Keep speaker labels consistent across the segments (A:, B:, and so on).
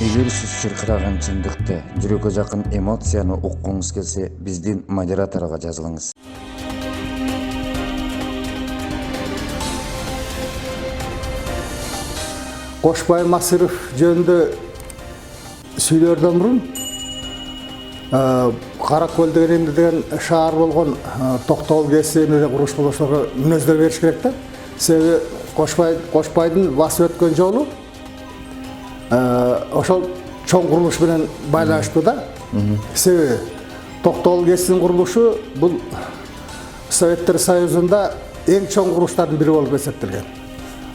A: Эгер сиз чыркыраган чындыкты, жүрөккө жакын эмоцияны уккуңуз келсе, биздин модераторго жазылыңыз.
B: Кошбай Масыров жөнүндө сүйлөрдөн мурун Каракөл деген шаар болгон Токтогул КС менен куруш болушуларга мүнөздөр бериш керек да. Себеби Кошбайдын басып өткөн жолу ошол чоң курулуш менен байланыштуу да. Себеби Токтогул КСнин курулушу бул Советтер Союзунда эң чоң курулуштардын бири болуп эсептелген.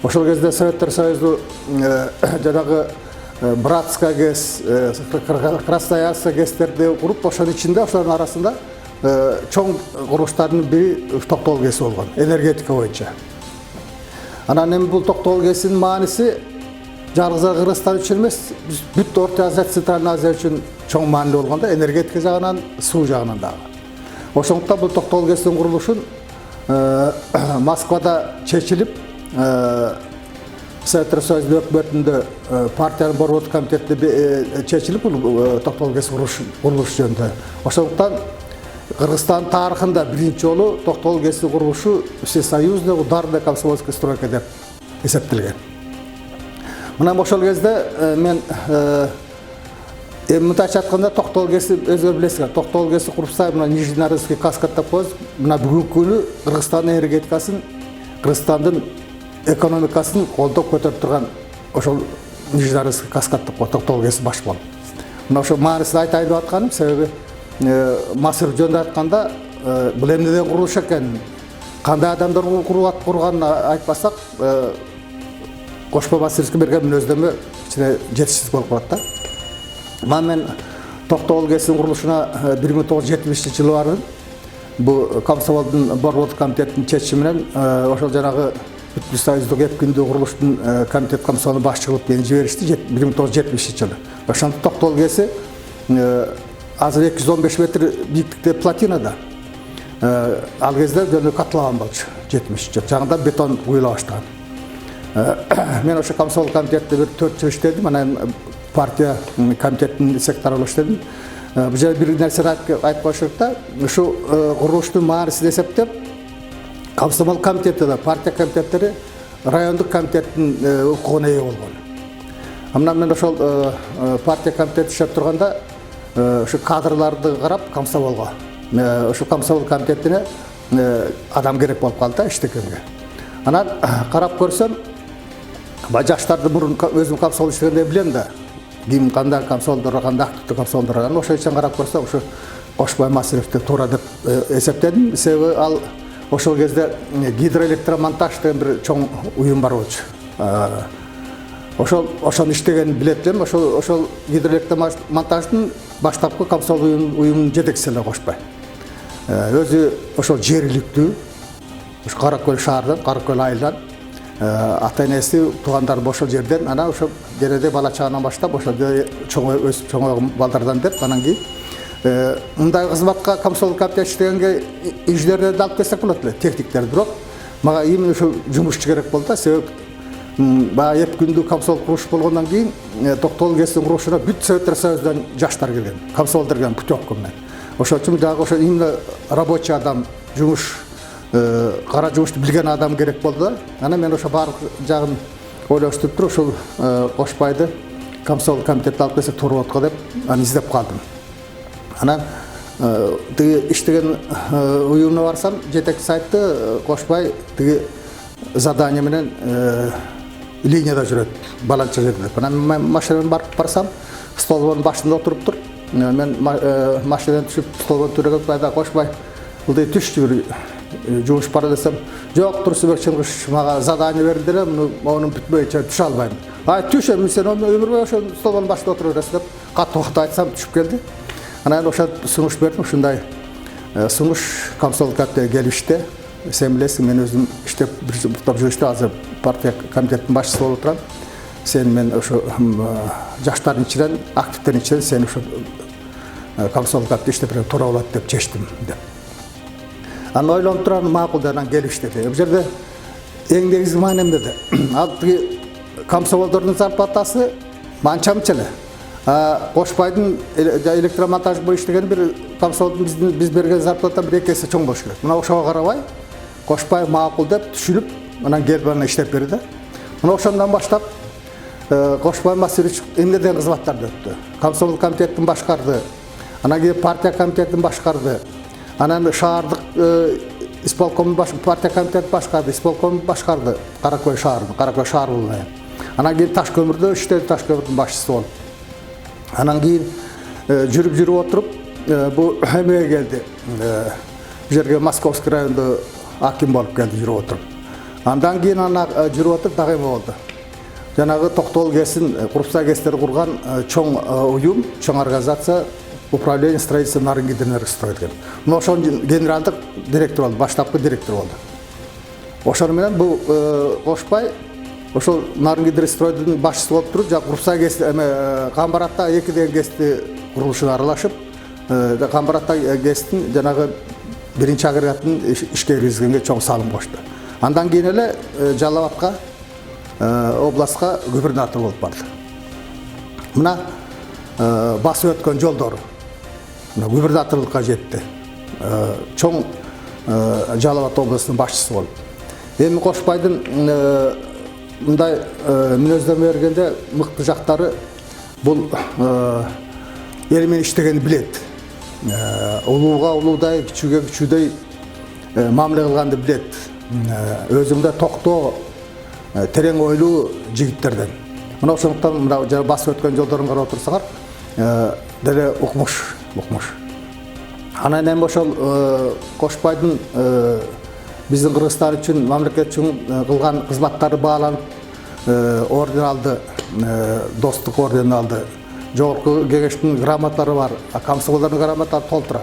B: Ошол кезде Советтер Союзу жанагы Братская ГЭС, Красноярская ГЭСтерди куруп, ошонун ичинде, ошонун арасында чоң курулуштардын бири Токтогул КС болгон, энергетика боюнча. Анан эми бул Токтогул КСнин мааниси жалгыз Кыргызстан үчүн эмес, бүт Орто Азия, Центральный Азия үчүн чоң маанилүү болгон да, энергетика жагынан, суу жагынан дагы. Ошондуктан бул Токтогул КСнин курулушун Москвада чечилип, Советтер Союзунун өкмөтүндө партиянын борбордук комитетинде чечилип, бул Токтогул КС курулуш жөнүндө. Ошондуктан Кыргызстан тарыхында биринчи жолу Токтогул КС курулушу всесоюзный ударная комсомольская стройка деп эсептелген. Мына ошол кезде мен мындайча айтканда Токтогул КС өзүңөр билесиңер, Токтогул КС курупса, мына Нижний Новгородский каскад деп коебуз. Мына бүгүнкү күнү Кыргызстандын энергетикасын, Кыргызстандын экономикасын колдоп көтөрүп турган ошол Нижний Новгородский каскад деп коет, Токтогул КС баш болуп. Мына ошо маанисин айтайын деп атканым, себеби Масыров жөнүндө айтканда бул эмнеден курулуш экен, кандай адамдар курганын айтпасак, Кошбай Масыровго берген мүнөздөмө кичине жетишсиз болуп калат да. Мен Токтогул КСнин курулушуна 1970-жылы бардым. Бул комсомолдун борбордук комитетинин чечими менен ошол жанагы бүткүл союздук 2 күндүк курулуштун комитет комсомолунун башчы кылып мени жиберишти 1970-жылы. Ошондо Токтогул КС азыр 215 метр бийиктикте плотинада. Ал кезде жөнү катлаган болчу 70-жылы. Жаңында бетон куюла баштаган. Мен ошо комсомол комитетте бир 4 жыл иштедим, анан партия комитетинин секретары болуп иштедим. Бул жерде бир нерсени айтып коюш керек да, ушу курулуштун маанисин эсептеп, комсомол комитети да, партия комитеттери райондук комитеттин укугуна ээ болгон. Мына мен ошол партия комитети иштеп турганда, ушу кадрларды карап комсомолго, ушу комсомол комитетине адам керек болуп калды да иштегенге. Анан карап көрсөм, жаштарды мурун өзүм комсомол иштегенде билем да, ким кандай комсомолдор, кандай активдүү комсомолдор. Ошол үчүн карап көрсөм, ушу Кошбай Масыровду туура деп эсептедим. Себеби ал ошол кезде гидроэлектромонтаж деген бир чоң уюм бар болчу. Ошону иштегенин билет элем. Ошол гидроэлектромонтаждын баштапкы комсомол уюмунун жетекчиси эле Кошбай. Өзү ошол жергиликтүү, Каракөл шаардан, Каракөл айылдан, ата-энеси, туугандары ошол жерден, анан ошо дереде бала чагынан баштап ошол чоң өсүп чоңойгон балдардан деп, анан кийин мындай кызматка комсомол комитет иштегенге инженерлерди алып келсек болот эле, техниктерди. Бирок мага именно ошо жумушчу керек болду да, себеби баягы 2 күндүк комсомол курулуш болгондон кийин Токтогул КСнин курулушуна бүт Советтер Союзунан жаштар келген, комсомолдор келген путевка менен. Ошол үчүн дагы ошо именно рабочий адам, жумуш, кара жумушту билген адам керек болду да. Анан мен ошо баардык жагын ойлоштуруп туруп, ошол Кошбайды комсомол комитетке алып келсек туура болот го деп, аны издеп калдым. Анан тиги иштеген уюмуна барсам, жетекчиси айтты, Кошбай тиги задание менен линияда жүрөт, баланча жерде деп. Анан мен машинадан барып барсам, столбонун башында отуруптур. Мен машинадан түшүп, столбонун түрегеп, "Байда Кошбай, бул dey түштү бир жумуш бар" десем, "Жок, Турсунбек Чыңгыш, мага задание берди эле, муну бүтпөйчө түшө албайм." "Түш, эми сен өмүр бою ошо столбонун башында отура бересиң" деп катуу айтсам түшүп келди. Анан ошо сунуш бердим, ушундай сунуш комсомол комитетине келишти. Сен билесиң, мен өзүм иштеп бир жыл иштеп, азыр партия комитетинин башчысы болуп турам. Сен мен ошо жаштардын ичинен, активдердин ичинен сен ошо комсомол комитетте иштеп берген туура болот деп чечтим деп. Анан ойлонуп турам, макул деп анан келишти. Бул жерде эң негизги маани эмнеде? Ал тиги комсомолдордун зарплатасы манча эле. Кошбайдын электромонтаж бу иштеген бир комсомолдун биз берген зарплата бир 2 эсе чоң болуш керек. Мына ошого карабай Кошбай макул деп түшүнүп, анан келип аны иштеп берди. Мына ошондон баштап Кошбай Масирович эмнеден кызматтарды өттү. Комсомол комитетин башкарды, анан кийин партия комитетин башкарды, анан шаардык исполком партия комитетин башкарды, исполком башкарды, Каракөй шаардын. Анан кийин Ташкөмүрдө иштеди, Ташкөмүрдүн башчысы болуп. Анан кийин жүрүп отуруп бу эмеге келди. Бу жерге Московский райондо аким болуп келди жүрүп отуруп. Андан кийин ана жүрүп отуруп дагы эме болду. Жанагы Токтол кесин, Курупса кесиндер курган чоң уюм, чоң организация управление строительства Нарынгидэнергострой деген. Мына ошонун генералдык директор болду, баштапкы директор болду. Ошону менен бул Кошбай ошол Нарынгидэнергостройдун башчысы болуп туруп, жана Курупса кесин эме Камбаратта 2 деген кести курулушуна аралашып, Камбаратта кесиндин жанагы биринчи агрегатын ишке киргизгенге чоң салым кошту. Андан кийин эле Жалал Абадка областка губернатор болуп барды. Мына басып өткөн жолдор губернаторлукка жетти. Чоң Жалал Абад областынын башчысы болуп. Эми Кошбайдын мындай мүнөздөмө бергенде мыкты жактары бул эл менен иштегенди билет. Улууга улуудай, кичүүгө кичүүдөй мамиле кылганды билет. Өзүмдө токтоо, терең ойлуу жигиттерден. Мына ошондуктан мына басып өткөн жолдорун карап отурсаңар, деле укмуш. Анан эми ошол Кошбайдын биздин Кыргызстан үчүн, мамлекет үчүн кылган кызматтары бааланып, орден алды, достук орденин алды. Жогорку кеңештин грамоталары бар, комсомолдордун грамоталары толтура.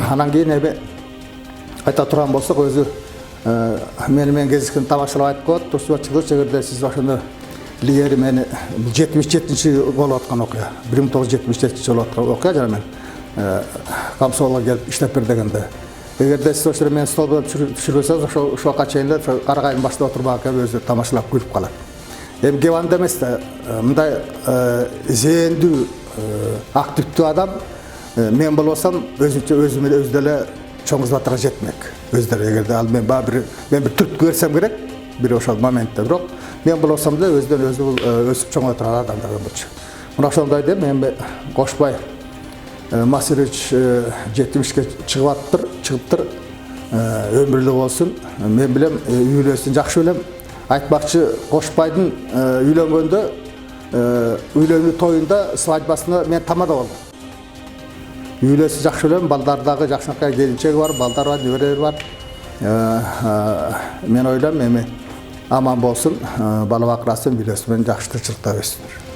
B: Анан кийин эми айта турган болсок, өзү менен кездешкен тамашалап айтып коет, Турсубатчылык эгерде сиз ошондо илгери мени 77-чи болуп аткан окуя, 1977-чи болуп аткан окуя жана мен комсомолго келип иштеп бер дегенде. Эгерде сиз ошо мени стол менен түшүрбөсөңүз, ошого чейин эле Карагайдын башында отурмак экен, өзү тамашалап күлүп калат. Эми кеп анда эмес да, мындай зээндүү, активдүү адам мен болсам өзүм деле чоң кызматтарга жетмек. Өздөрү эгерде ал мен бир түрткү берсем керек, бир ошол моментте, бирок мен болсам да өзү өсүп чоңое турган адамдар болчу. Мына ошондой деп эми Кошбай Масирович 70-ке чыгыптыр, өмүрлүү болсун. Мен билем, үйлөсүн жакшы билем. Айтмакчы, Кошбайдын үйлөнгөндө, үйлөнүү тоюнда, свадьбасына мен тамада болдум. Үйлөсү жакшы билем, балдардагы жакшынакай келинчеги бар, балдар бар, неберелери бар. Мен ойлойм, эми аман болсун, бала бакырасын, үйлөсү менен жакшы тынччылыкта өссүнөр.